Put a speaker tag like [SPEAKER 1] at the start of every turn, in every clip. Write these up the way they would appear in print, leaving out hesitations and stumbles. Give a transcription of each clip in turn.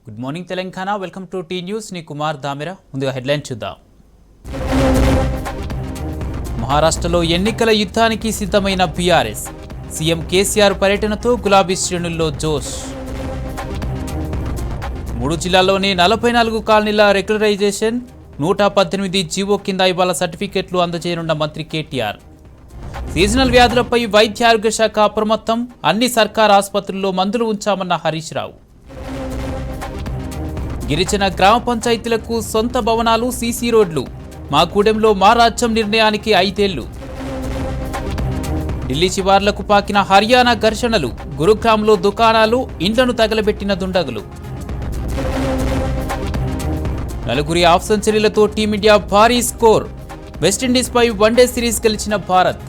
[SPEAKER 1] Good morning Telangana. Welcome to T News. నీ కుమార్ దామెరా. ముందుగా headline చూద్దాం. మహారాష్ట్రలో ఎన్నికల యుద్ధానికి సిద్ధమైన బీఆర్ఎస్. సీఎం కేసీఆర్ పర్యటనతో గులాబీ శ్రేణుల్లో జోష్. 3 జిల్లాల్లోని 44 కాలనీల రెగ్యులరైజేషన్. 118 జీవో కింద ఇవాళ సర్టిఫికెట్లు అందజేయనున్న మంత్రి కేటీఆర్. సీజనల్ వ్యాధులపై వైద్య ఆరోగ్య శాఖ అప్రమత్తం. అన్ని సర్కార్ ఆసుపత్రుల్లో మందులు ఉంచామన్న హరీష్ రావు. గిరిజన గ్రామ పంచాయతీలకు సొంత భవనాలు, సీసీ రోడ్లు. మా గూడెంలో మా రాజ్యం నిర్ణయానికి 5 ఏళ్లు. ఢిల్లీ శివార్లకు పాకిన హర్యానా ఘర్షణలు. గురుగ్రామ్లో దుకాణాలు, ఇండ్లను తగలబెట్టిన దుండగులు. 4 హాఫ్ సెంచరీలతో టీమిండియా భారీ స్కోర్. వెస్టిండీస్పై వన్డే సిరీస్ గెలిచిన భారత్.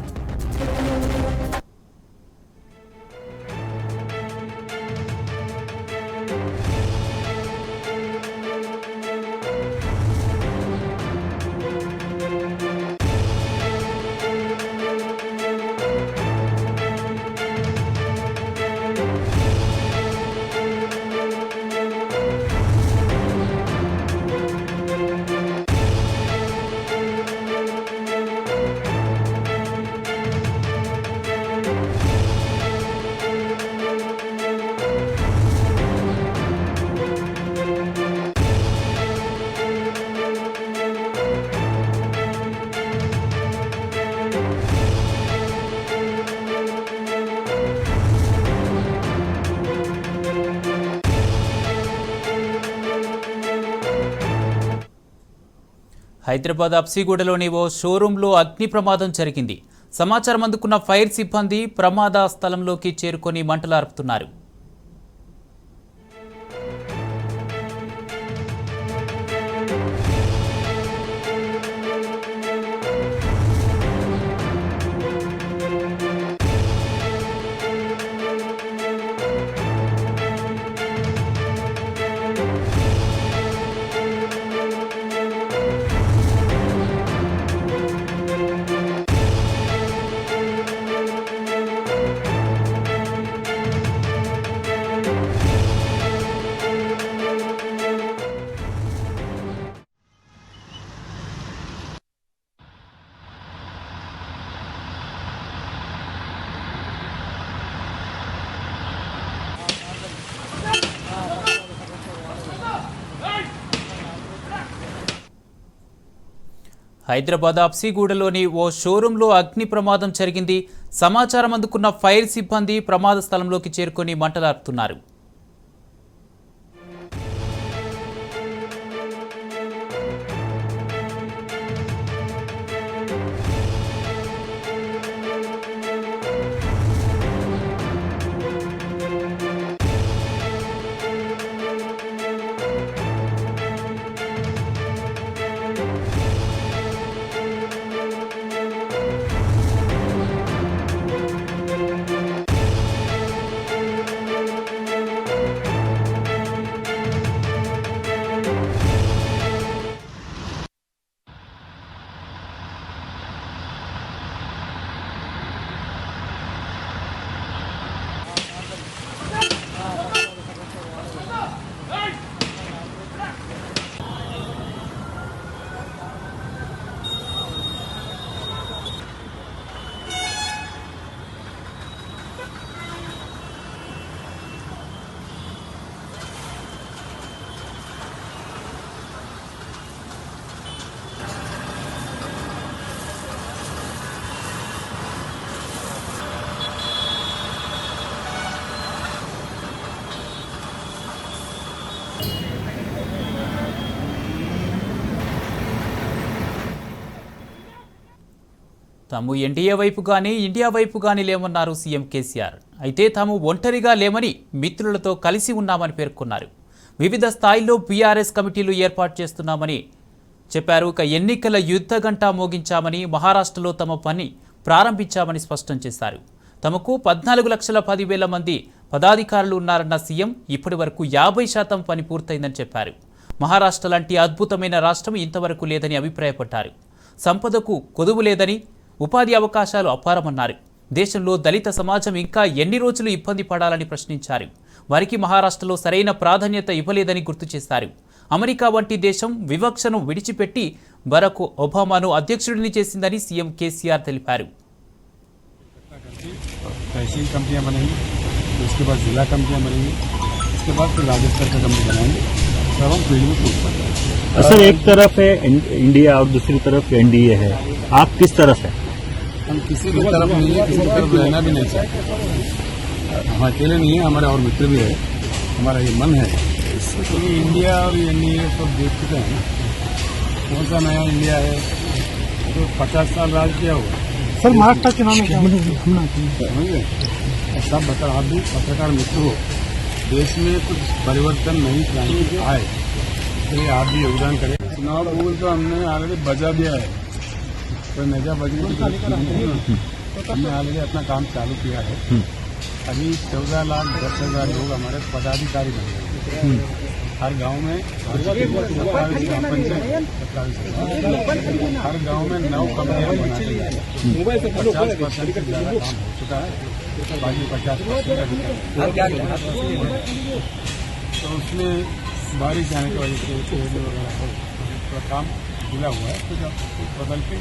[SPEAKER 1] హైదరాబాద్ అప్సిగూడలోని ఓ షోరూంలో అగ్ని ప్రమాదం జరిగింది. సమాచారం అందుకున్న ఫైర్ సిబ్బంది ప్రమాద స్థలంలోకి చేరుకొని మంటలార్పుతున్నారు. హైదరాబాద్ అప్సిగూడలోని ఓ షోరూంలో అగ్ని ప్రమాదం జరిగింది. సమాచారం అందుకున్న ఫైర్ సిబ్బంది ప్రమాద స్థలంలోకి చేరుకొని మంటలార్పుతున్నారు. తాము ఎన్డీఏ వైపు కానీ ఇండియా వైపు కానీ లేమన్నారు సీఎం కేసీఆర్. అయితే తాము ఒంటరిగా లేమని మిత్రులతో కలిసి ఉన్నామని పేర్కొన్నారు. వివిధ స్థాయిల్లో బీఆర్ఎస్ కమిటీలు ఏర్పాటు చేస్తున్నామని చెప్పారు. ఇక ఎన్నికల యుద్ధ గంట మోగించామని, మహారాష్ట్రలో తమ పని ప్రారంభించామని స్పష్టం చేశారు. తమకు 14,10,000 మంది పదాధికారులు ఉన్నారన్న సీఎం ఇప్పటి వరకు 50% పని పూర్తయిందని చెప్పారు. మహారాష్ట్ర లాంటి అద్భుతమైన రాష్ట్రం ఇంతవరకు లేదని అభిప్రాయపడ్డారు. సంపదకు కొదువు లేదని, ఉపాధి అవకాశాలు అపారమన్నారు. దేశంలో దళిత సమాజం ఇంకా ఎన్ని రోజులు ఇబ్బంది పడాలని ప్రశ్నించారు. వారికి మహారాష్ట్రలో సరైన ప్రాధాన్యత ఇవ్వలేదని గుర్తు చేశారు. అమెరికా వంటి దేశం వివక్షను విడిచిపెట్టి బరాక్ ఒబామాను అధ్యక్షుడిని చేసిందని సీఎం కేసీఆర్ తెలిపారు.
[SPEAKER 2] तहसील कंपनियां बनेंगी, उसके बाद जिला कंपनियां बनेंगी, उसके बाद फिर राज्य स्तर की कंपनी बनाएंगे, तब हम फील्ड में कूद पाएंगे।
[SPEAKER 3] सर, एक तरफ है इंडिया और दूसरी तरफ एनडीए है, आप किस तरफ है?
[SPEAKER 2] हम किसी की तरफ नहीं है, किसी की तरफ रहना भी नहीं चाहते। हम अकेले नहीं है, हमारे और मित्र भी है। हमारा ये मन है कि इंडिया और एनडीए सब देख चुके हैं। कौन सा नया इंडिया है तो 50 साल राज किया हुआ
[SPEAKER 3] सर, महाराष्ट्र चुनाव में
[SPEAKER 2] समझे। सब बता, आप भी पत्रकार मित्र हो, देश में कुछ परिवर्तन नहीं क्रांति आए, इसलिए आप भी योगदान करें। चुनाव रूल तो हमने ऑलरेडी बजा दिया है, कोई नजा बजने की जरूरत नहीं है। हमने ऑलरेडी अपना काम चालू किया है। अभी 14,10,000 लोग हमारे पदाधिकारी बन गए। हर गांव में 27 हर गांव में 9 कंपनियां बनाई गई हैं। 50% से ज्यादा काम हो चुका है, बाकी 50% तो उसमें बारिश आने की वजह से पेड़ वगैरह थोड़ा काम ढीला हुआ है। तो जब बदल के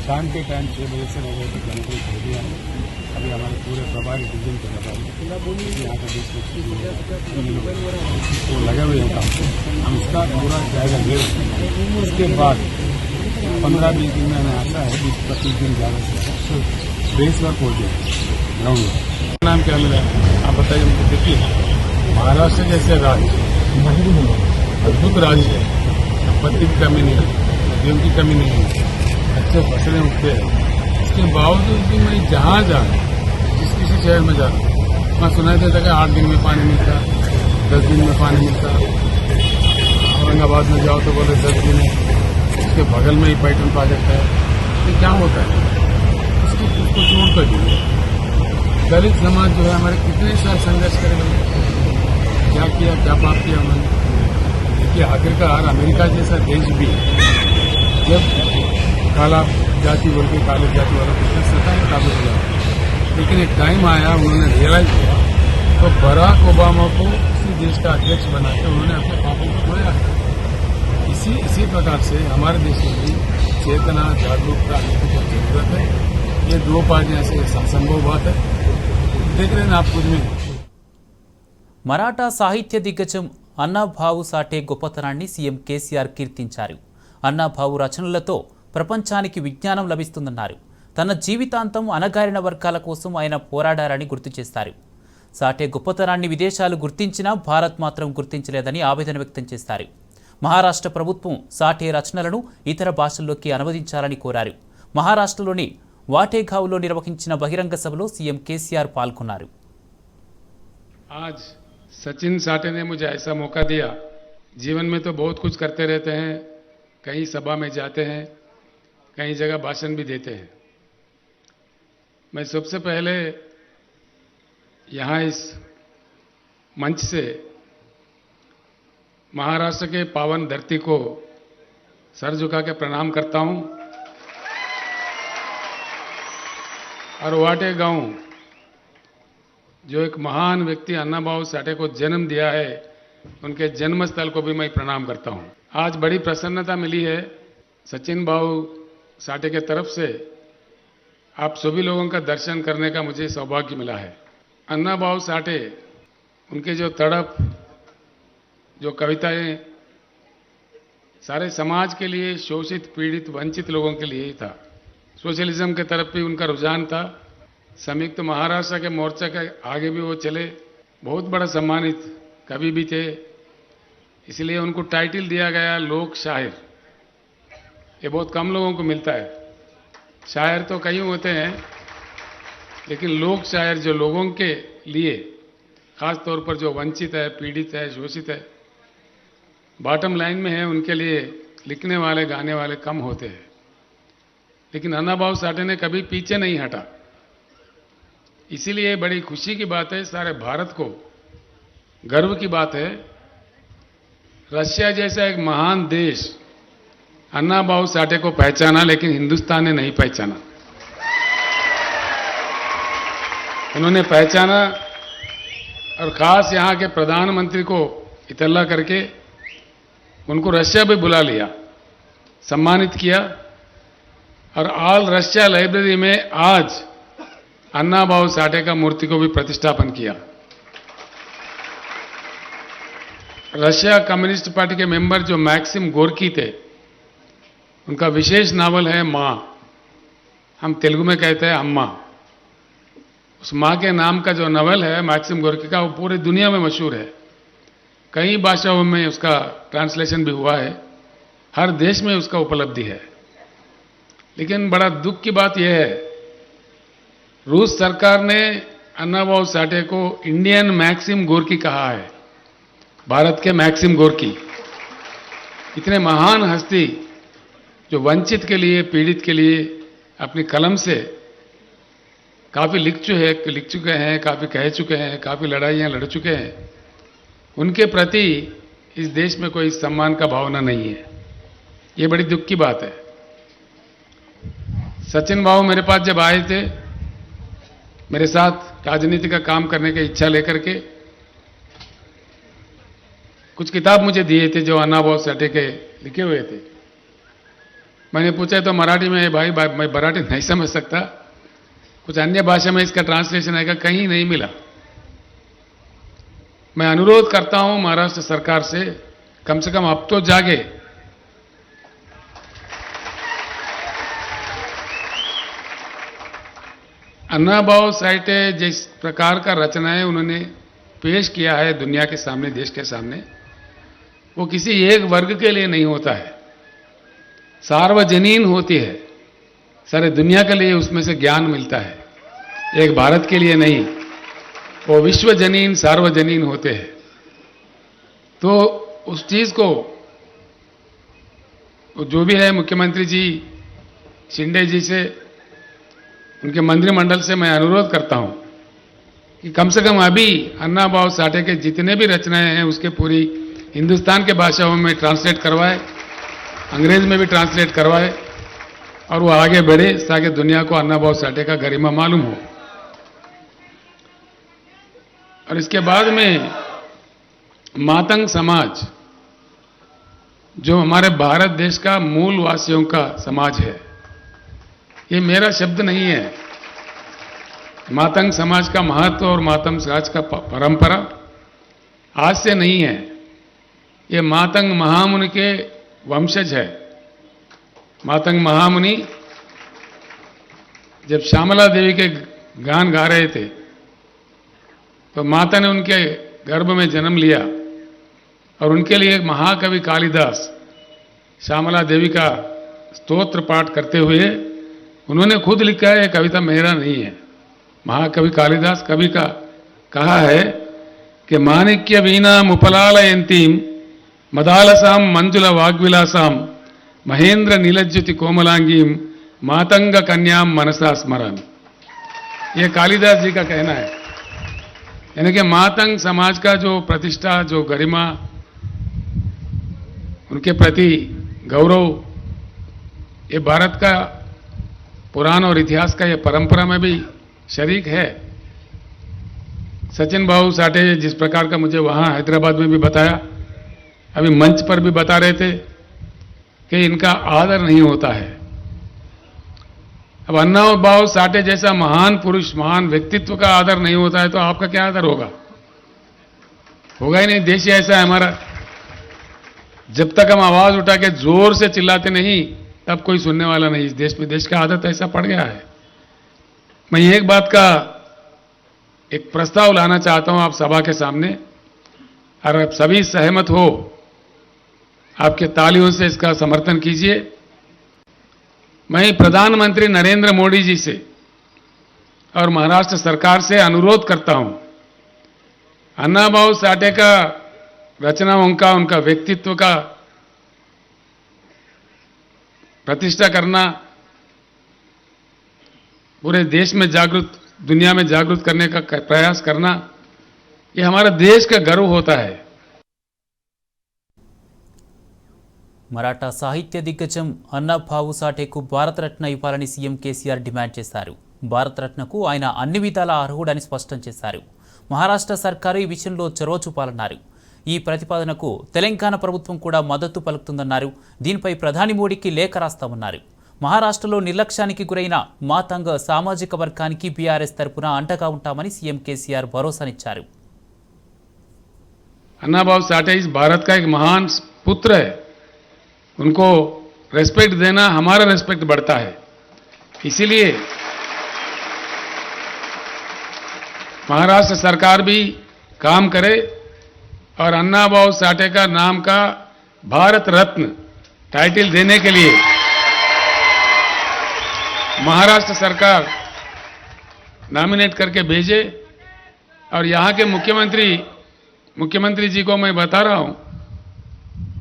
[SPEAKER 2] शाम के टाइम 6 बजे से 9 बजे तक जानकारी छोड़ दिया है। अभी हमारे पूरे प्रभारी डिवीजन के प्रभारी यहाँ का देश तो लगे हुए हैं काम से। हम इसका पूरा जायजा ले रहे हैं। उसके बाद 15-20 दिन में हमें आता है, 20-25 दिन ज़्यादा से बेस वर्क हो गया ग्राउंड वर्क। नाम क्या मिला आप बताइए मुझे। देखिए, महाराष्ट्र जैसे राज्य अद्भुत राज्य है, संपत्ति की कमी नहीं है, नदियों की कमी नहीं है, अच्छे फसलें उगते हैं। इसके बावजूद भी मैं जहाँ जा जिस किसी शहर में जा वहाँ सुनाई देता कि 8 दिन में पानी मिलता, 10 दिन में पानी मिलता। औरंगाबाद में जाओ तो बोले 10 दिन है। उसके बगल में ही पैटर्न प्रोजेक्ट है। ये क्या होता है? उसको छोड़ कर दिए। दलित समाज जो है हमारे कितने साल संघर्ष करेगा, क्या किया, क्या पाप किया उन्होंने। देखिए, आखिरकार अमेरिका जैसा देश भी जब काला जाति बोल के काले जाति वालों को सत्ता में काबू किया, लेकिन एक टाइम आया उन्होंने रियलाइज किया तो बराक ओबामा को इसी देश का अध्यक्ष बना के उन्होंने अपने पापों को धोया है। इसी प्रकार से हमारे देश में भी चेतना, जागरूकता की बहुत जरूरत है। ये 2 पार्टियां से असंभव बात है। देख रहे हैं आप कुछ में।
[SPEAKER 1] మరాఠా సాహిత్య దిగ్గజం అన్నాభావు సాటే గొప్పతనాన్ని సీఎం కేసీఆర్ కీర్తించారు. అన్నాభావు రచనలతో ప్రపంచానికి విజ్ఞానం లభిస్తుందన్నారు. తన జీవితాంతం అణగారిన వర్గాల కోసం ఆయన పోరాడారని గుర్తు చేశారు. సాటే గొప్పతనాన్ని విదేశాలు గుర్తించినా భారత్ మాత్రం గుర్తించలేదని ఆవేదన వ్యక్తం చేశారు. మహారాష్ట్ర ప్రభుత్వం సాటే రచనలను ఇతర భాషల్లోకి అనువదించాలని కోరారు. మహారాష్ట్రలోని వాటేగావ్లో నిర్వహించిన బహిరంగ సభలో సీఎం కేసీఆర్ పాల్గొన్నారు.
[SPEAKER 2] आज सचिन साटे ने मुझे ऐसा मौका दिया। जीवन में तो बहुत कुछ करते रहते हैं, कहीं सभा में जाते हैं, कई जगह भाषण भी देते हैं। मैं सबसे पहले यहाँ इस मंच से महाराष्ट्र के पावन धरती को सर झुका के प्रणाम करता हूँ और वाटे गांव जो एक महान व्यक्ति अन्नाभाऊ साठे को जन्म दिया है, उनके जन्म स्थल को भी मैं प्रणाम करता हूँ। आज बड़ी प्रसन्नता मिली है सचिन भाऊ साठे के तरफ से आप सभी लोगों का दर्शन करने का मुझे सौभाग्य मिला है। अन्नाभाऊ साठे, उनके जो तड़प, जो कविताएं सारे समाज के लिए, शोषित, पीड़ित, वंचित लोगों के लिए ही था। सोशलिज्म के तरफ भी उनका रुझान था। संयुक्त महाराष्ट्र के मोर्चा के आगे भी वो चले, बहुत बड़ा सम्मानित कवि भी थे। इसलिए उनको टाइटल दिया गया लोक शायर। ये बहुत कम लोगों को मिलता है। शायर तो कई होते हैं, लेकिन लोक शायर जो लोगों के लिए, खास तौर पर जो वंचित है, पीड़ित है, शोषित है, बॉटम लाइन में है, उनके लिए लिखने वाले, गाने वाले कम होते हैं। लेकिन अन्नाभाऊ साठे ने कभी पीछे नहीं हटा। इसीलिए बड़ी खुशी की बात है, सारे भारत को गर्व की बात है, रशिया जैसा एक महान देश अन्नाभाऊ साठे को पहचाना, लेकिन हिंदुस्तान ने नहीं पहचाना। उन्होंने पहचाना और ख़ास यहाँ के प्रधानमंत्री को इतला करके उनको रशिया भी बुला लिया, सम्मानित किया और ऑल रशिया लाइब्रेरी में आज अन्ना भाऊ साठे का मूर्ति को भी प्रतिष्ठापन किया। रशिया कम्युनिस्ट पार्टी के मेंबर जो मैक्सिम गोर्की थे, उनका विशेष नावल है माँ, हम तेलुगु में कहते हैं अम्मा। उस माँ के नाम का जो नावल है मैक्सिम गोर्की का, वो पूरी दुनिया में मशहूर है। कई भाषाओं में उसका ट्रांसलेशन भी हुआ है, हर देश में उसका उपलब्धि है। लेकिन बड़ा दुख की बात यह है, रूस सरकार ने अन्ना भाऊ साठे को इंडियन मैक्सिम गोर्की कहा है, भारत के मैक्सिम गोर्की। इतने महान हस्ती जो वंचित के लिए, पीड़ित के लिए अपनी कलम से काफ़ी लिख चुके हैं, काफ़ी कह चुके हैं, काफ़ी लड़ाइयाँ लड़ चुके हैं, उनके प्रति इस देश में कोई सम्मान का भावना नहीं है। ये बड़ी दुख की बात है। सचिन बाबू मेरे पास जब आए थे, मेरे साथ राजनीति का काम करने की इच्छा लेकर के, कुछ किताब मुझे दिए थे जो अन्ना भाऊ साठे के लिखे हुए थे। मैंने पूछा तो मराठी में, भाई मैं मराठी नहीं समझ सकता, कुछ अन्य भाषा में इसका ट्रांसलेशन आएगा, कहीं नहीं मिला। मैं अनुरोध करता हूं महाराष्ट्र सरकार से कम अब तो जागे। अन्ना भाऊ साठे जिस प्रकार का रचनाएं उन्होंने पेश किया है दुनिया के सामने, देश के सामने, वो किसी एक वर्ग के लिए नहीं होता है, सार्वजनीन होती है। सारे दुनिया के लिए उसमें से ज्ञान मिलता है, एक भारत के लिए नहीं, वो विश्वजनीन सार्वजनीन होते हैं। तो उस चीज को जो भी है, मुख्यमंत्री जी शिंदे जी से, उनके मंत्रिमंडल से मैं अनुरोध करता हूं कि कम से कम अभी अन्ना भाऊ साठे के जितने भी रचनाएं हैं उसके पूरी हिंदुस्तान के भाषाओं में ट्रांसलेट करवाए, अंग्रेज में भी ट्रांसलेट करवाए और वो आगे बढ़े ताकि दुनिया को अन्ना भाऊ साठे का गरिमा मालूम हो। और इसके बाद में मातंग समाज, जो हमारे भारत देश का मूल वासियों का समाज है, ये मेरा शब्द नहीं है। मातंग समाज का महत्व और मातंग समाज का परंपरा आज से नहीं है, ये मातंग महामुनि के वंशज है। मातंग महामुनि जब श्यामला देवी के गान गा रहे थे तो माता ने उनके गर्भ में जन्म लिया और उनके लिए महाकवि कालिदास श्यामला देवी का स्तोत्र पाठ करते हुए उन्होंने खुद लिखा है, कविता मेरा नहीं है, महाकवि कालिदास कवि का कहा है कि माणिक्य वीणा मुपलालयंतीम मदालसाम मंजुल वाग्विलासाम महेंद्र नीलज्योति कोमलांगीम मातंग कन्याम मनसा स्मरामि। ये कालिदास जी का कहना है। यानी कि मातंग समाज का जो प्रतिष्ठा, जो गरिमा, उनके प्रति गौरव, ये भारत का पुराण और इतिहास का ये परंपरा में भी शरीक है। सचिन भाऊ साठे जिस प्रकार का मुझे वहां हैदराबाद में भी बताया, अभी मंच पर भी बता रहे थे कि इनका आदर नहीं होता है। अब अन्ना भाऊ साठे जैसा महान पुरुष, महान व्यक्तित्व का आदर नहीं होता है तो आपका क्या आदर होगा? होगा ही नहीं। देश ही ऐसा है हमारा, जब तक हम आवाज उठा के जोर से चिल्लाते नहीं तब कोई सुनने वाला नहीं। इस देश में देश का आदत ऐसा पड़ गया है। मैं एक बात का एक प्रस्ताव लाना चाहता हूं आप सभा के सामने, और आप सभी सहमत हो, आपके तालियों से इसका समर्थन कीजिए। मैं प्रधानमंत्री नरेंद्र मोदी जी से और महाराष्ट्र सरकार से अनुरोध करता हूं, अन्ना भाऊ साठे का रचनाओं का, उनका व्यक्तित्व का प्रतिष्ठा करना, पूरे देश में जागृत, दुनिया में जागृत करने का प्रयास करना, ये हमारा देश का गर्व होता है।
[SPEAKER 1] మరాఠా సాహిత్య దిగ్గజం అన్నా భావు సాఠేకు భారతరత్న ఇవ్వాలని సీఎం కేసీఆర్ డిమాండ్ చేశారు. భారతరత్నకు ఆయన అన్ని విధాలా అర్హుడని స్పష్టం చేశారు. మహారాష్ట్ర సర్కారు ఈ విషయంలో చొరవ చూపాలన్నారు. ఈ ప్రతిపాదనకు తెలంగాణ ప్రభుత్వం కూడా మద్దతు పలుకుతుందన్నారు. దీనిపై ప్రధాని మోడీకి లేఖ రాస్తామన్నారు. మహారాష్ట్రలో నిర్లక్ష్యానికి గురైన మాతంగ సామాజిక వర్గానికి బీఆర్ఎస్ తరపున అండగా ఉంటామని సీఎం కేసీఆర్ భరోసానిచ్చారు.
[SPEAKER 2] अन्ना भाऊ साठे इस भारत का एक महान पुत्र है, उनको रेस्पेक्ट देना हमारा रेस्पेक्ट बढ़ता है. इसीलिए महाराष्ट्र सरकार भी काम करे और अन्ना भाऊ साठे का नाम का भारत रत्न टाइटल देने के लिए महाराष्ट्र सरकार नॉमिनेट करके भेजे. और यहाँ के मुख्यमंत्री जी को मैं बता रहा हूं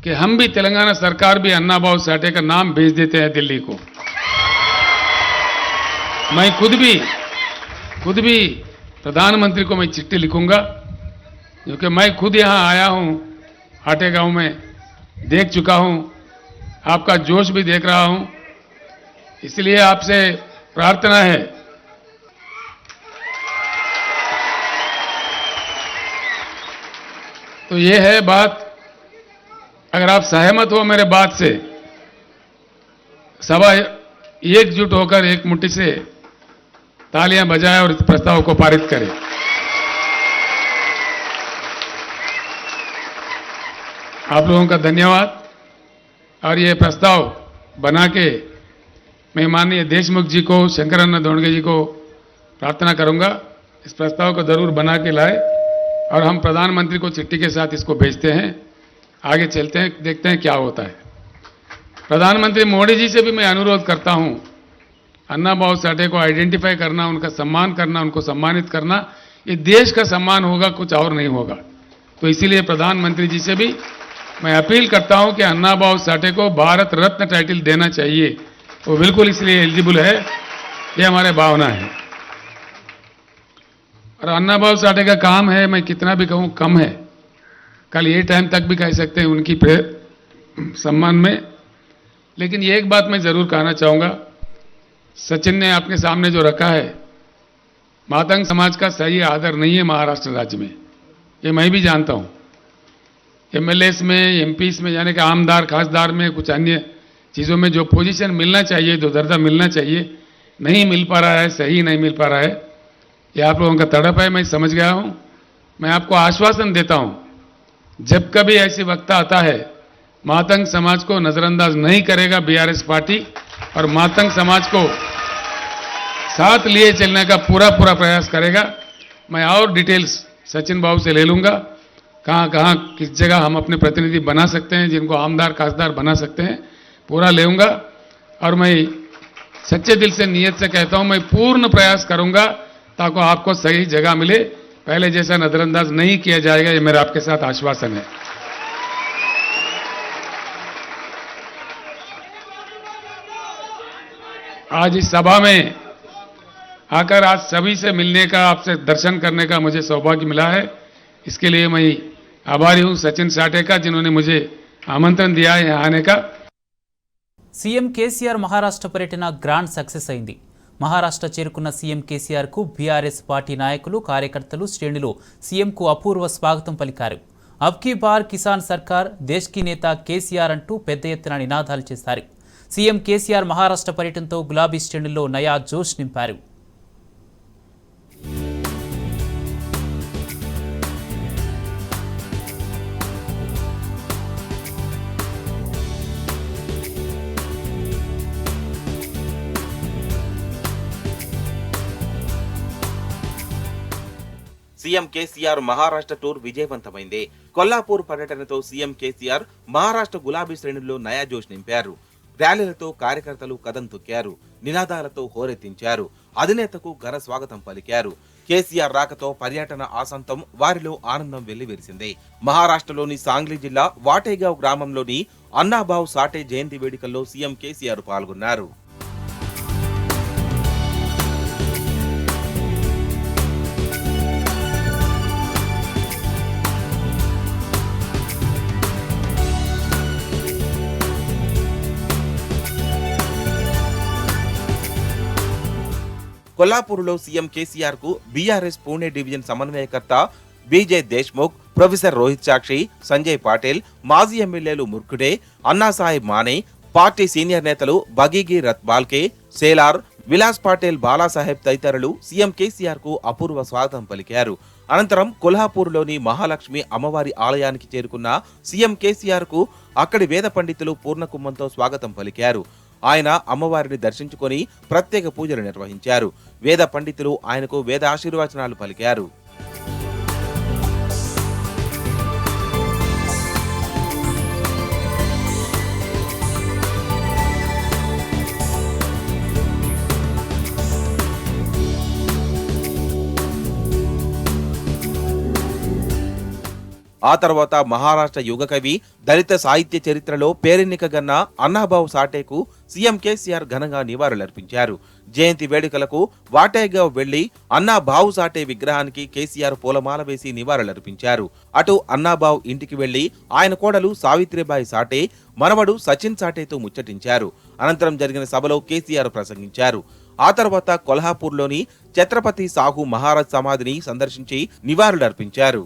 [SPEAKER 2] कि हम भी तेलंगाना सरकार भी अन्ना भाऊ साठे का नाम भेज देते हैं दिल्ली को. मैं खुद भी प्रधानमंत्री को मैं चिट्ठी लिखूंगा, क्योंकि मैं खुद यहां आया हूं, हाटे गांव में देख चुका हूं, आपका जोश भी देख रहा हूं. इसलिए आपसे प्रार्थना है, तो ये है बात. अगर आप सहमत हो मेरे बात से, सभा एकजुट होकर एक मुट्ठी से तालियां बजाए और इस प्रस्ताव को पारित करे. आप लोगों का धन्यवाद. और ये प्रस्ताव बना के मैं माननीय देशमुख जी को, शंकरअण्णा धोंडगे जी को प्रार्थना करूंगा, इस प्रस्ताव को जरूर बना के लाए और हम प्रधानमंत्री को चिट्ठी के साथ इसको भेजते हैं. आगे चलते हैं, देखते हैं क्या होता है. प्रधानमंत्री मोदी जी से भी मैं अनुरोध करता हूं, अन्ना भाऊ साठे को आइडेंटिफाई करना, उनका सम्मान करना, उनको सम्मानित करना, ये देश का सम्मान होगा, कुछ और नहीं होगा. तो इसीलिए प्रधानमंत्री जी से भी मैं अपील करता हूं कि अन्ना भाऊ साठे को भारत रत्न टाइटल देना चाहिए. वो बिल्कुल इसलिए एलिजिबल है, ये हमारे भावना है. और अन्ना भाऊ साठे का काम है, मैं कितना भी कहूं कम है. कल ये टाइम तक भी कह सकते हैं उनकी सम्मान में. लेकिन ये एक बात मैं जरूर कहना चाहूंगा, सचिन ने आपके सामने जो रखा है, मातंग समाज का सही आदर नहीं है महाराष्ट्र राज्य में, ये मैं भी जानता हूं. एमएलएस में, एमपीस में, यानी कि आमदार खासदार में, कुछ अन्य चीज़ों में जो पोजीशन मिलना चाहिए, जो दर्जा मिलना चाहिए, नहीं मिल पा रहा है, सही नहीं मिल पा रहा है. ये आप लोगों का तड़प है, मैं समझ गया हूं. मैं आपको आश्वासन देता हूं, जब कभी ऐसी वक्त आता है, मातंग समाज को नजरअंदाज नहीं करेगा बीआरएस पार्टी, और मातंग समाज को साथ लिए चलने का पूरा प्रयास करेगा. मैं और डिटेल्स सचिन बाबू से ले लूंगा, कहां किस जगह हम अपने प्रतिनिधि बना सकते हैं, जिनको आमदार खासदार बना सकते हैं, पूरा लेऊंगा. और मैं सच्चे दिल से नियत से कहता हूं, मैं पूर्ण प्रयास करूंगा ताकि आपको सही जगह मिले. पहले जैसा नजरअंदाज नहीं किया जाएगा, ये मेरा आपके साथ आश्वासन है. आज इस सभा में आकर आज सभी से मिलने का, आपसे दर्शन करने का मुझे सौभाग्य मिला है. इसके लिए मैं आभारी हूं सचिन साठे का, जिन्होंने मुझे आमंत्रण दिया है यहाँ आने का.
[SPEAKER 1] సీఎం కేసీఆర్ మహారాష్ట్ర పర్యటన గ్రాండ్ సక్సెస్ అయింది. మహారాష్ట్ర చేరుకున్న సీఎం కేసీఆర్కు బీఆర్ఎస్ పార్టీ నాయకులు, కార్యకర్తలు, శ్రేణులు సీఎంకు అపూర్వ స్వాగతం పలికారు. అబ్ కీ బార్ కిసాన్ సర్కార్, దేశ్ కి నేత కేసీఆర్ అంటూ పెద్ద ఎత్తున నినాదాలు చేశారు. సీఎం కేసీఆర్ మహారాష్ట్ర పర్యటనతో గులాబీ శ్రేణుల్లో నయా జోష్ నింపారు.
[SPEAKER 4] సీఎం కేసీఆర్ మహారాష్ట్ర టూర్ విజయవంతమైంది. కొల్లాపూర్ పర్యటనతో సీఎం కేసీఆర్ మహారాష్ట్ర గులాబీ శ్రేణుల్లో నయా జోష్ నింపారు. ర్యాలీలతో కార్యకర్తలు కదం తొక్కారు, నినాదాలతో హోరెత్తించారు, అధినేతకు ఘన స్వాగతం పలికారు. కేసీఆర్ రాకతో పర్యటన ఆసంతం వారిలో ఆనందం వెల్లివిరిసింది. మహారాష్ట్రలోని సాంగ్లీ జిల్లా వాటేగావ్ గ్రామంలోని అన్నాభావ్ సాఠే జయంతి వేడుకల్లో సీఎం కేసీఆర్ పాల్గొన్నారు. కొల్లాపూర్లో సీఎం కేసీఆర్ కు బీఆర్ఎస్ పూణే డివిజన్ సమన్వయకర్త బీజే దేశ్ముఖ్, ప్రొఫెసర్ రోహిత్ సాక్షి, సంజయ్ పాటిల్, మాజీ ఎమ్మెల్యేలు ముర్కుడే, అన్నాసాహెబ్ మానే, పార్టీ సీనియర్ నేతలు బగీగి రత్ బాల్కే, సేలార్, విలాస్ పాటిల్, బాలాసాహెబ్ తదితరులు సీఎం కేసీఆర్ కు అపూర్వ స్వాగతం పలికారు. అనంతరం కొల్హాపూర్లోని మహాలక్ష్మి అమ్మవారి ఆలయానికి చేరుకున్న సీఎం కేసీఆర్ కు అక్కడి వేద పండితులు పూర్ణకుంభంతో స్వాగతం పలికారు. ఆయన అమ్మవారిని దర్శించుకొని ప్రత్యేక పూజలు నిర్వహించారు. వేద పండితులు ఆయనకు వేద ఆశీర్వచనాలు పలికారు. ఆ తర్వాత మహారాష్ట్ర యుగ కవి, దళిత సాహిత్య చరిత్రలో పేరెన్నికగన్న అన్నాబావు సాటేకు సీఎం కేసీఆర్ ఘనంగా నివాళులర్పించారు. జయంతి వేడుకలకు వాటేగావ్ వెళ్లి అన్నాబావు సాటే విగ్రహానికి కేసీఆర్ పూలమాల వేసి నివాళులర్పించారు. అటు అన్నాబావు ఇంటికి వెళ్లి ఆయన కోడలు సావిత్రిబాయి సాటే, మనవడు సచిన్ సాటేతో ముచ్చటించారు. అనంతరం జరిగిన సభలో కేసీఆర్ ప్రసంగించారు. ఆ తర్వాత కొల్హాపూర్లోని ఛత్రపతి సాహు మహారాజ్ సమాధిని సందర్శించి నివాళులర్పించారు.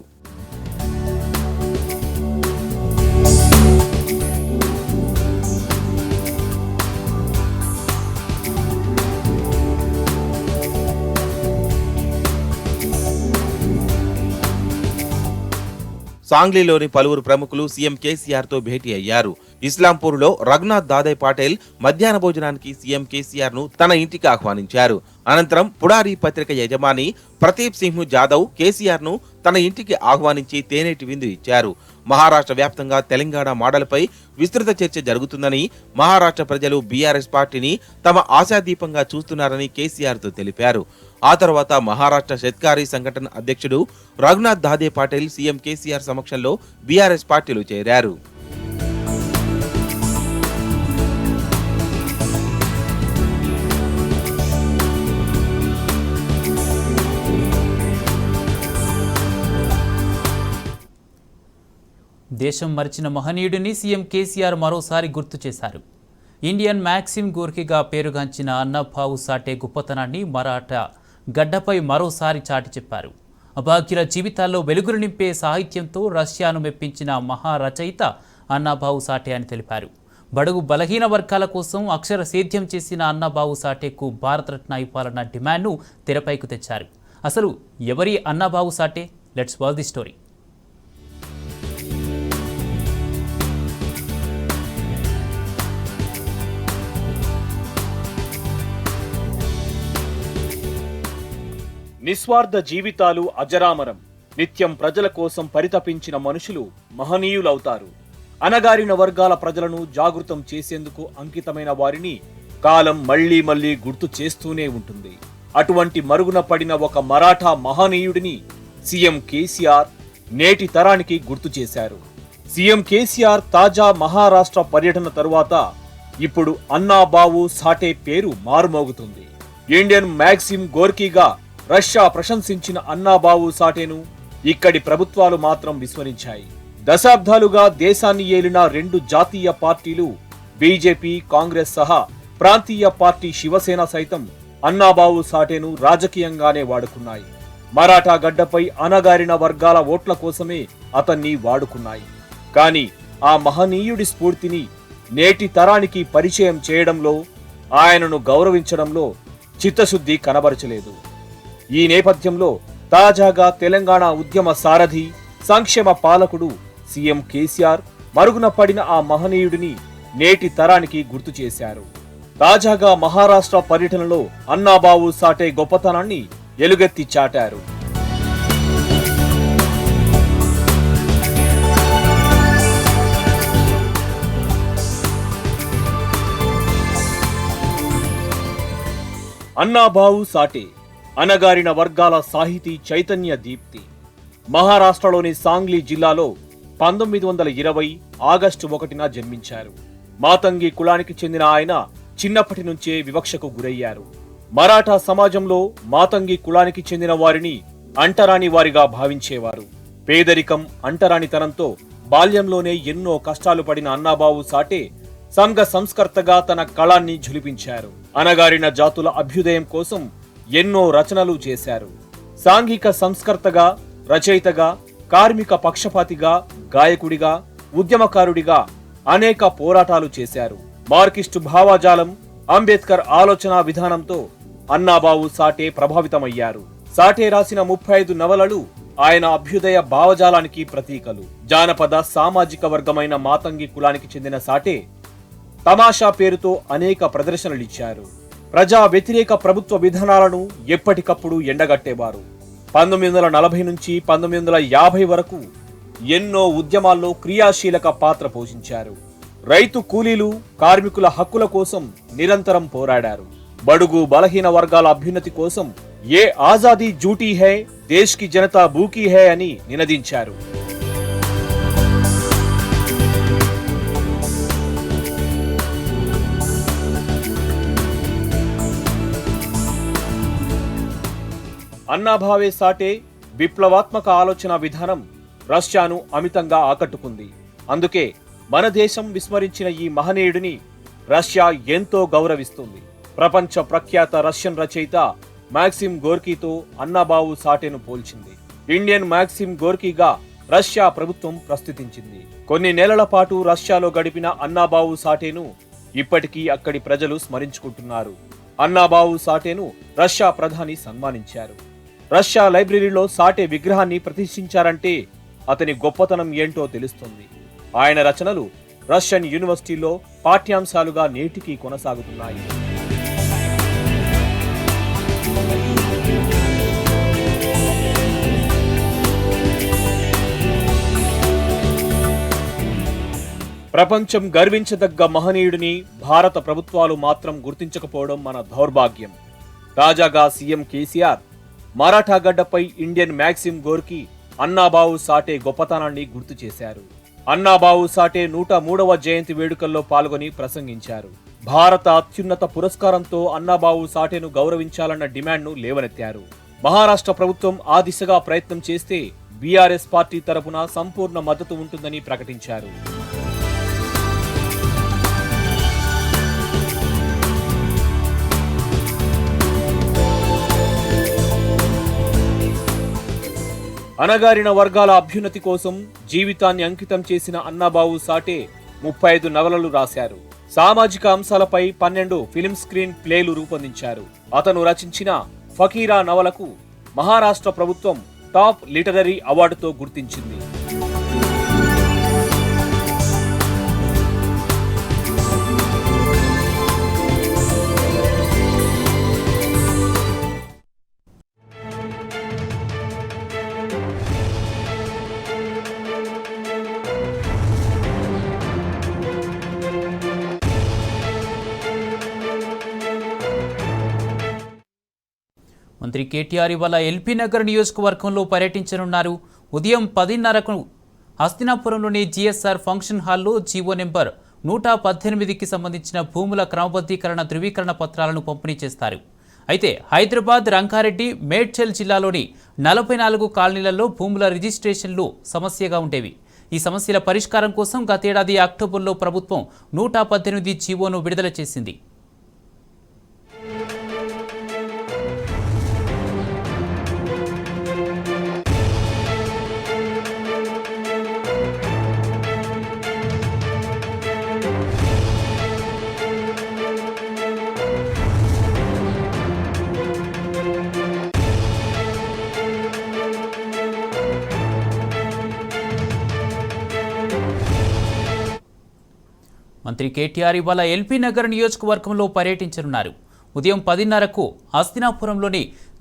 [SPEAKER 4] సాంగ్లీలోని పలువురు ప్రముఖులు సీఎం కేసీఆర్ తో భేటీ అయ్యారు. ఇస్లాంపూర్లో రఘునాథ్ దాదాయ్ పాటిల్ మధ్యాహ్న భోజనానికి సీఎం కేసీఆర్ ను తన ఇంటికి ఆహ్వానించారు. అనంతరం పుడారి పత్రిక యజమాని ప్రదీప్ సింహ్ జాదవ్ కేసీఆర్ ను తన ఇంటికి ఆహ్వానించి తేనేటి విందు ఇచ్చారు. మహారాష్ట్ర వ్యాప్తంగా తెలంగాణ మోడల్పై విస్తృత చర్చ జరుగుతుందని, మహారాష్ట్ర ప్రజలు బీఆర్ఎస్ పార్టీని తమ ఆశాదీపంగా చూస్తున్నారని కేసీఆర్ తో తెలిపారు. ఆ తర్వాత మహారాష్ట్ర షెత్కారీ సంఘటన అధ్యక్షుడు రఘునాథ్ దాదే పాటిల్ సీఎం కేసీఆర్ సమక్షంలో బీఆర్ఎస్ పార్టీలో చేరారు.
[SPEAKER 1] దేశం మరిచిన మహనీయుడిని సీఎం కేసీఆర్ మరోసారి గుర్తు చేశారు. ఇండియన్ మ్యాక్సిమ్ గోర్కీగా పేరుగాంచిన అన్నాబావు సాటే గొప్పతనాన్ని మరాఠా గడ్డపై మరోసారి చాటి చెప్పారు. అభాగ్యుల జీవితాల్లో వెలుగులు నింపే సాహిత్యంతో రష్యాను మెప్పించిన మహారచయిత అన్నాబావు సాటే అని తెలిపారు. బడుగు బలహీన వర్గాల కోసం అక్షర సేద్యం చేసిన అన్నాబావు సాటేకు భారతరత్న ఇవ్వాలన్న డిమాండ్ను తెరపైకి తెచ్చారు. అసలు ఎవరి Annabhau Sathe? Let's watch the story.
[SPEAKER 5] నిస్వార్థ జీవితాలు అజరామరం. నిత్యం ప్రజల కోసం పరితపించిన మనుషులు మహనీయులవుతారు. అణగారిన వర్గాల ప్రజలను జాగృతం చేసేందుకు అంకితమైన వారిని కాలం మళ్లీ మళ్లీ గుర్తు చేస్తూనే ఉంటుంది. అటువంటి మరుగున పడిన ఒక మరాఠా మహనీయుడిని సీఎం కేసీఆర్ నేటి తరానికి గుర్తు చేశారు. సీఎం కేసీఆర్ తాజా మహారాష్ట్ర పర్యటన తరువాత ఇప్పుడు అన్నాబావు సాటే పేరు మారుమోగుతుంది. ఇండియన్ మ్యాక్సిమ్ గోర్కీగా రష్యా ప్రశంసించిన అన్నాబావు సాటేను ఇక్కడి ప్రభుత్వాలు మాత్రం విస్మరించాయి. దశాబ్దాలుగా దేశాన్ని ఏలిన రెండు జాతీయ పార్టీలు బీజేపీ, కాంగ్రెస్ సహా ప్రాంతీయ పార్టీ శివసేన సైతం అన్నాబావు సాటేను రాజకీయంగానే వాడుకున్నాయి. మరాఠా గడ్డపై అణగారిన వర్గాల ఓట్ల కోసమే అతన్ని వాడుకున్నాయి. కానీ ఆ మహనీయుడి స్ఫూర్తిని నేటి తరానికి పరిచయం చేయడంలో, ఆయనను గౌరవించడంలో చిత్తశుద్ధి కనబరచలేదు. ఈ నేపథ్యంలో తాజాగా తెలంగాణ ఉద్యమ సారథి, సంక్షేమ పాలకుడు సీఎం కేసీఆర్ మరుగున పడిన ఆ మహనీయుడిని నేటి తరానికి గుర్తు చేశారు. తాజాగా మహారాష్ట్ర పర్యటనలో అన్నాబావు సాటే గొప్పతనాన్ని ఎలుగెత్తి చాటారు. అన్నాబావు సాటే అణగారిన వర్గాల సాహితీ చైతన్య దీప్తి. మహారాష్ట్రలోని సాంగ్లీ జిల్లాలో 1920 ఆగస్టు 1న జన్మించారు. మాతంగి కులానికి చెందిన ఆయన చిన్నప్పటి నుంచే వివక్షకు గురయ్యారు. మరాఠా సమాజంలో మాతంగి కులానికి చెందిన వారిని అంటరాని వారిగా భావించేవారు. పేదరికం, అంటరానితనంతో బాల్యంలోనే ఎన్నో కష్టాలు పడిన అన్నాబావు సాటే సంఘ సంస్కర్తగా తన కళాన్ని ఝులిపించారు. అణగారిన జాతుల అభ్యుదయం కోసం ఎన్నో రచనలు చేశారు. సాంఘిక సంస్కర్తగా, రచయితగా, కార్మిక పక్షపాతిగా, గాయకుడిగా, ఉద్యమకారుడిగా అనేక పోరాటాలు చేశారు. మార్కిస్టు భావజాలం, అంబేద్కర్ ఆలోచన విధానంతో అన్నాబావు సాటే ప్రభావితమయ్యారు. సాటే రాసిన 35 నవలలు ఆయన అభ్యుదయ భావజాలానికి ప్రతీకలు. జానపద సామాజిక వర్గమైన మాతంగి కులానికి చెందిన సాటే తమాషా పేరుతో అనేక ప్రదర్శనలిచ్చారు. ప్రజా వ్యతిరేక ప్రభుత్వ విధానాలను ఎప్పటికప్పుడు ఎండగట్టేవారు. 1940 నుంచి 1950 వరకు ఎన్నో ఉద్యమాల్లో క్రియాశీలక పాత్ర పోషించారు. రైతు కూలీలు, కార్మికుల హక్కుల కోసం నిరంతరం పోరాడారు. బడుగు బలహీన వర్గాల అభ్యున్నతి కోసం ఏ ఆజాదీ జూటీ హై, దేశ్ కి జనతా భూకీ హై అని నినదించారు. అన్నాభావే సాటే విప్లవాత్మక ఆలోచన విధానం రష్యాను అమితంగా ఆకట్టుకుంది. అందుకే మన దేశం విస్మరించిన ఈ మహనీయుడిని రష్యా ఎంతో గౌరవిస్తుంది. ప్రపంచ ప్రఖ్యాత రష్యన్ రచయిత మాక్సిమ్ గోర్కీతో అన్నాబావు సాటేను పోల్చింది. ఇండియన్ మాక్సిమ్ గోర్కీగా రష్యా ప్రభుత్వం ప్రస్తుతించింది. కొన్ని నెలల పాటు రష్యాలో గడిపిన అన్నాబావు సాటేను ఇప్పటికీ అక్కడి ప్రజలు స్మరించుకుంటున్నారు. అన్నాబావు సాటేను రష్యా ప్రధాని సన్మానించారు. రష్యా లైబ్రరీలో సాటే విగ్రహాన్ని ప్రతిష్ఠించారంటే అతని గొప్పతనం ఏంటో తెలుస్తుంది. ఆయన రచనలు రష్యన్ యూనివర్సిటీలో పాఠ్యాంశాలుగా నేటికి కొనసాగుతున్నాయి. ప్రపంచం గర్వించదగ్గ మహనీయుడిని భారత ప్రభుత్వాలు మాత్రం గుర్తించకపోవడం మన దౌర్భాగ్యం. తాజాగా సీఎం కేసీఆర్ మరాఠా గడ్డపై ఇండియన్ మాక్సిమ్ గోర్కీ అన్నాబావు సాటే గొప్పతనాన్ని గుర్తు చేశారు. అన్నాబావు సాటే 103వ జయంతి వేడుకల్లో పాల్గొని ప్రసంగించారు. భారత అత్యున్నత పురస్కారంతో అన్నాబావు సాటేను గౌరవించాలన్న డిమాండ్ను లేవనెత్తారు. మహారాష్ట్ర ప్రభుత్వం ఆ దిశగా ప్రయత్నం చేస్తే బీఆర్ఎస్ పార్టీ తరపున సంపూర్ణ మద్దతు ఉంటుందని ప్రకటించారు. అణగారిన వర్గాల అభ్యున్నతి కోసం జీవితాన్ని అంకితం చేసిన అన్నాబావు సాటే 35 నవలలు రాశారు. సామాజిక అంశాలపై 12 ఫిల్మ్ స్క్రీన్ ప్లేలు రూపొందించారు. అతను రచించిన ఫకీరా నవలకు మహారాష్ట్ర ప్రభుత్వం టాప్ లిటరరీ అవార్డుతో గుర్తించింది.
[SPEAKER 1] మంత్రి కేటీఆర్ ఇవాళ ఎల్బీ నగర్ నియోజకవర్గంలో పర్యటించనున్నారు. ఉదయం 10:30కు హస్తినాపురంలోని జీఎస్ఆర్ ఫంక్షన్ హాల్లో జీవో నెంబర్ 118కి సంబంధించిన భూముల క్రమబద్ధీకరణ ధృవీకరణ పత్రాలను పంపిణీ చేస్తారు. అయితే హైదరాబాద్, రంగారెడ్డి, మేడ్చల్ జిల్లాలోని 44 కాలనీలలో భూముల రిజిస్ట్రేషన్లు సమస్యగా ఉండేవి. ఈ సమస్యల పరిష్కారం కోసం గతేడాది అక్టోబర్లో ప్రభుత్వం 118 జీవోను విడుదల చేసింది. మంత్రి కేటీఆర్ ఇవాళ ఎల్బీ నగర్ నియోజకవర్గంలో పర్యటించనున్నారు. ఉదయం 10:30కు హస్తినాపురంలోని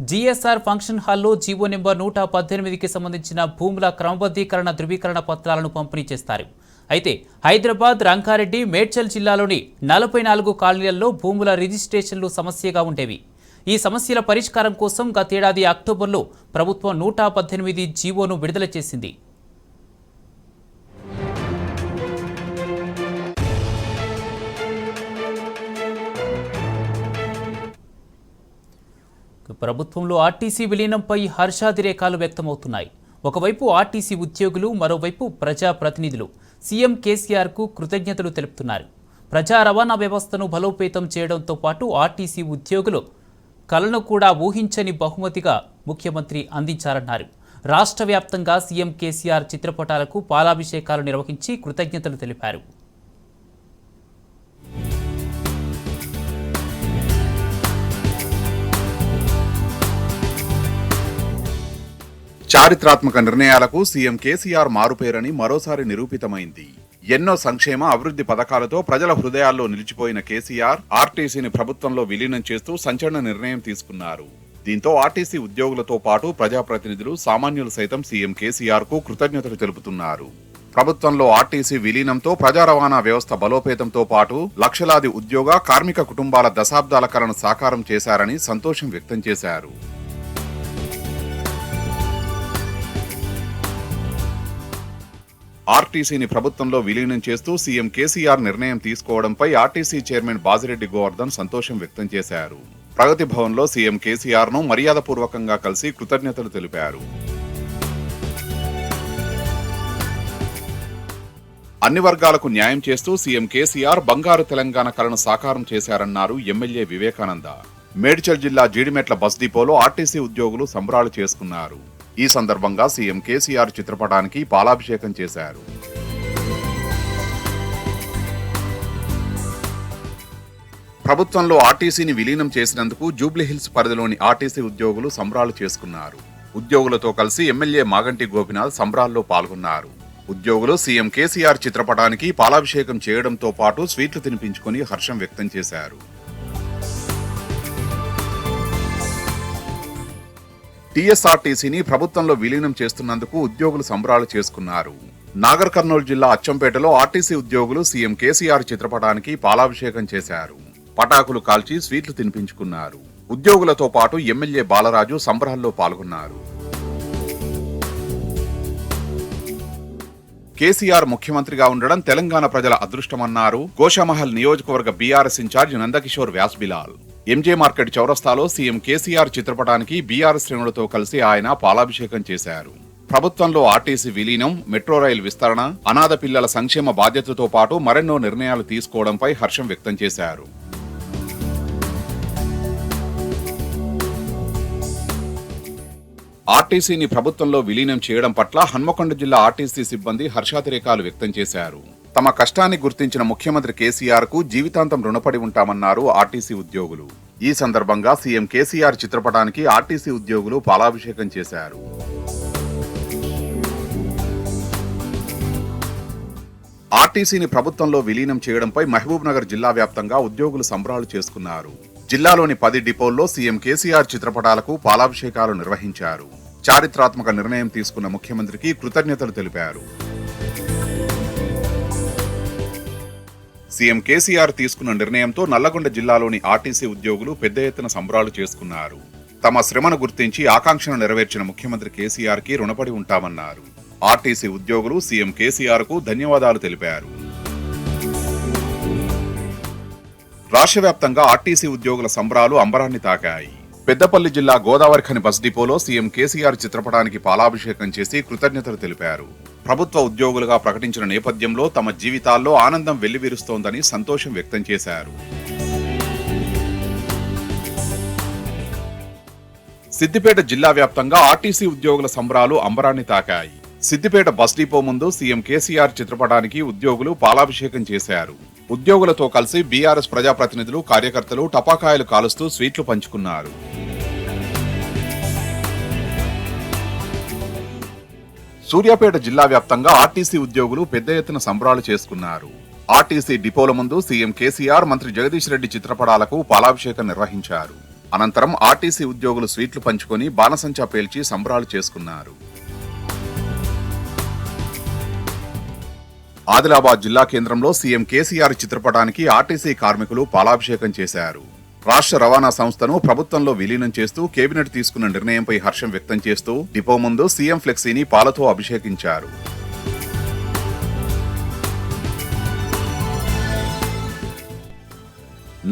[SPEAKER 1] జీఎస్ఆర్ ఫంక్షన్ హాల్లో జీవో నెంబర్ 118కి సంబంధించిన భూముల క్రమబద్ధీకరణ ధృవీకరణ పత్రాలను పంపిణీ చేస్తారు. అయితే హైదరాబాద్, రంగారెడ్డి, మేడ్చల్ జిల్లాలోని 44 కాలనీలలో భూముల రిజిస్ట్రేషన్లు సమస్యగా ఉండేవి. ఈ సమస్యల పరిష్కారం కోసం గతేడాది అక్టోబర్లో ప్రభుత్వం 118 జీవోను విడుదల చేసింది. ప్రభుత్వంలో ఆర్టీసీ విలీనంపై హర్షాతిరేకాలు వ్యక్తమవుతున్నాయి. ఒకవైపు ఆర్టీసీ ఉద్యోగులు, మరోవైపు ప్రజాప్రతినిధులు సీఎం కేసీఆర్కు కృతజ్ఞతలు తెలుపుతున్నారు. ప్రజా రవాణా వ్యవస్థను బలోపేతం చేయడంతో పాటు ఆర్టీసీ ఉద్యోగులు కలను కూడా ఊహించని బహుమతిగా ముఖ్యమంత్రి అందించారన్నారు. రాష్ట్ర వ్యాప్తంగా సీఎం కేసీఆర్ చిత్రపటాలకు పాలాభిషేకాలు నిర్వహించి కృతజ్ఞతలు తెలిపారు.
[SPEAKER 6] చారిత్రాత్మక నిర్ణయాలకు సీఎం కేసీఆర్ మారుపేరని మరోసారి నిరూపితమైంది. ఎన్నో సంక్షేమ అభివృద్ధి పథకాలతో ప్రజల హృదయాల్లో నిలిచిపోయిన కేసీఆర్ ఆర్టీసీని ప్రభుత్వంలో విలీనం చేస్తూ సంచలన నిర్ణయం తీసుకున్నారు. దీంతో ఆర్టీసీ ఉద్యోగులతో పాటు ప్రజాప్రతినిధులు, సామాన్యులు సైతం సీఎం కేసీఆర్ కు కృతజ్ఞతలు తెలుపుతున్నారు. ప్రభుత్వంలో ఆర్టీసీ విలీనంతో ప్రజా రవాణా వ్యవస్థ బలోపేతంతో పాటు లక్షలాది ఉద్యోగ, కార్మిక కుటుంబాల దశాబ్దాల కలను సాకారం చేశారని సంతోషం వ్యక్తం చేశారు. ఆర్టీసీని ప్రభుత్వంలో విలీనం చేస్తూ సీఎం కేసీఆర్ నిర్ణయం తీసుకోవడంపై ఆర్టీసీ చైర్మన్ బాజిరెడ్డి గోవర్ధన్ సంతోషం వ్యక్తం చేశారు. ప్రగతి భవన్లో సీఎం కేసీఆర్ ను మర్యాదపూర్వకంగా కలిసి కృతజ్ఞతలు తెలిపారు. అన్ని వర్గాలకు న్యాయం చేస్తూ సీఎం కేసీఆర్ బంగారు తెలంగాణ కలను సాకారం చేశారన్నారు ఎమ్మెల్యే వివేకానంద. మేడ్చల్ జిల్లా జీడిమెట్ల బస్ డిపోలో ఆర్టీసీ ఉద్యోగులు సంబరాలు చేసుకున్నారు. ఈ సందర్భంగా సీఎం కేసీఆర్ చిత్రపటానికి పాలాభిషేకం చేశారు. ప్రభుత్వంలో ఆర్టీసీని విలీనం చేసినందుకు జూబ్లీహిల్స్ పరిధిలోని ఆర్టీసీ ఉద్యోగులు సంబరాలు చేసుకున్నారు. ఉద్యోగులతో కలిసి ఎమ్మెల్యే మాగంటి గోపినాథ్ సంబరాల్లో పాల్గొన్నారు. ఉద్యోగులు సీఎం కేసీఆర్ చిత్రపటానికి పాలాభిషేకం చేయడంతో పాటు స్వీట్లు తినిపించుకుని హర్షం వ్యక్తం చేశారు. టీఎస్ఆర్టీసీని ప్రభుత్వంలో విలీనం చేస్తున్నందుకు ఉద్యోగులు సంబరాలు చేసుకున్నారు. నాగర్ కర్నూలు జిల్లా అచ్చంపేటలో ఆర్టీసీ ఉద్యోగులు సీఎం కేసీఆర్ చిత్రపటానికి పాలాభిషేకం చేశారు. పటాకులు కాల్చి స్వీట్లు తినిపించుకున్నారు. ఉద్యోగులతో పాటు ఎమ్మెల్యే బాలరాజు సంబరాల్లో పాల్గొన్నారు. కేసీఆర్ ముఖ్యమంత్రిగా ఉండడం తెలంగాణ ప్రజల అదృష్టమన్నారు గోషామహల్ నియోజకవర్గ BRS incharge Nandakishore వ్యాస్బిలాల్. MJ market చౌరస్తాలో సీఎం కేసీఆర్ చిత్రపటానికి బీఆర్ఎస్ శ్రేణులతో కలిసి ఆయన పాలాభిషేకం చేశారు. ప్రభుత్వంలో ఆర్టీసీ విలీనం, మెట్రో రైలు విస్తరణ, అనాథ పిల్లల సంక్షేమ బాధ్యతతో పాటు మరెన్నో నిర్ణయాలు తీసుకోవడంపై హర్షం వ్యక్తం చేశారు. ఆర్టీసీని ప్రభుత్వంలో విలీనం చేయడం పట్ల హన్మకొండ జిల్లా ఆర్టీసీ సిబ్బంది హర్షాతిరేకాలు వ్యక్తం చేశారు. తమ కష్టాన్ని గుర్తించిన ముఖ్యమంత్రి కేసీఆర్ కు జీవితాంతం రుణపడి ఉంటామన్నారు ఆర్టీసీ ఉద్యోగులు. ఈ సందర్భంగా సీఎం కేసీఆర్ చిత్రపటానికి ఆర్టీసీ ఉద్యోగులు పాలాభిషేకం చేశారు. ఆర్టీసీని ప్రభుత్వంలో విలీనం చేయడంపై మహబూబ్ నగర్ జిల్లా వ్యాప్తంగా ఉద్యోగులు సంబరాలు చేసుకున్నారు. జిల్లాలోని 10 డిపోల్లో సీఎం కేసీఆర్ చిత్రపటాలకు పాలాభిషేకాలు నిర్వహించారు. చారిత్రాత్మక నిర్ణయం తీసుకున్న ముఖ్యమంత్రికి కృతజ్ఞతలు తెలిపారు. సీఎం కేసీఆర్ తీసుకున్న నిర్ణయంతో నల్లగొండ జిల్లాలోని ఆర్టీసీ ఉద్యోగులు పెద్ద ఎత్తున సంబరాలు చేసుకున్నారు. తమ శ్రమను గుర్తించి ఆకాంక్షను నెరవేర్చిన ముఖ్యమంత్రి కేసీఆర్ కి రుణపడి ఉంటామన్నారు. ఆర్టీసీ ఉద్యోగులు సీఎం కేసీఆర్ కు ధన్యవాదాలు తెలిపారు. రాష్ట్ర వ్యాప్తంగా ఆర్టీసీ ఉద్యోగుల సంబరాలు అంబరాన్ని తాకాయి. పెద్దపల్లి జిల్లా గోదావరిఖని బస్ డిపోలో సీఎం కేసీఆర్ చిత్రపటానికి పాలాభిషేకం చేసి కృతజ్ఞతలు తెలిపారు. ప్రభుత్వ ఉద్యోగులుగా ప్రకటించిన నేపథ్యంలో తమ జీవితాల్లో ఆనందం వెల్లివిరుస్తోందని సంతోషం వ్యక్తం చేశారు. సిద్దిపేట జిల్లా వ్యాప్తంగా ఆర్టీసీ ఉద్యోగుల సంబరాలు అంబరాన్ని తాకాయి. సిద్దిపేట బస్ డిపో ముందు సీఎం కేసీఆర్ చిత్రపటానికి ఉద్యోగులు పాలాభిషేకం చేశారు. ఉద్యోగులతో కలిసి బీఆర్ఎస్ ప్రజాప్రతినిధులు, కార్యకర్తలు టపాకాయలు కాలుస్తూ స్వీట్లు పంచుకున్నారు. సూర్యాపేట జిల్లా వ్యాప్తంగా ఆర్టీసీ ఉద్యోగులు పెద్ద ఎత్తున సంబరాలు చేసుకున్నారు. ఆర్టీసీ డిపోల ముందు సీఎం కేసీఆర్, మంత్రి జగదీష్ రెడ్డి చిత్రపటాలకు పాలాభిషేకం నిర్వహించారు. అనంతరం ఆర్టీసీ ఉద్యోగులు స్వీట్లు పంచుకొని బాణసంచా పేల్చి సంబరాలు చేసుకున్నారు. ఆదిలాబాద్ జిల్లా కేంద్రంలో సీఎం కేసీఆర్ చిత్రపటానికి ఆర్టీసీ కార్మికులు పాలాభిషేకం చేశారు. రాష్ట్ర రవాణా సంస్థను ప్రభుత్వంలో విలీనం చేస్తూ కేబినెట్ తీసుకున్న నిర్ణయంపై హర్షం వ్యక్తం చేస్తూ డిపో ముందు సీఎం ఫ్లెక్సీని పాలతో అభిషేకించారు.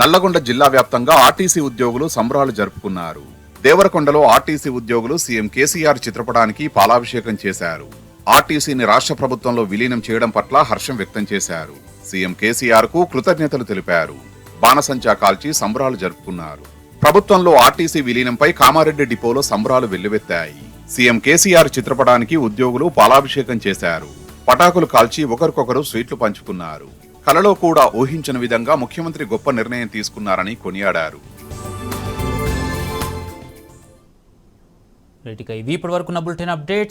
[SPEAKER 6] నల్లగొండ జిల్లా వ్యాప్తంగా ఆర్టీసీ ఉద్యోగులు సంబరాలు జరుపుకున్నారు. దేవరకొండలో ఆర్టీసీ ఉద్యోగులు సీఎం కేసీఆర్ చిత్రపటానికి పాలాభిషేకం చేశారు. ఆర్టీసీని రాష్ట్ర ప్రభుత్వంలో విలీనం చేయడం పట్ల హర్షం వ్యక్తం చేశారు. సీఎం కేసీఆర్ కు కృతజ్ఞతలు తెలిపారు. బాణసంచా కాల్చి సంబరాలు జరుపుకున్నారు. ప్రభుత్వంలో ఆర్టీసీ విలీనంపై కామారెడ్డి డిపోలో సంబరాలు వెల్లువెత్తాయి. సీఎం కేసీఆర్ చిత్రపటానికి ఉద్యోగులు పాలాభిషేకం చేశారు. పటాకులు కాల్చి ఒకరికొకరు స్వీట్లు పంచుకున్నారు. కలలో కూడా ఊహించని విధంగా ముఖ్యమంత్రి గొప్ప నిర్ణయం తీసుకున్నారని కొనియాడారు.
[SPEAKER 1] రైట్, ఇక ఇవి ఇప్పటివరకు ఉన్న బులెటిన్ అప్డేట్స్.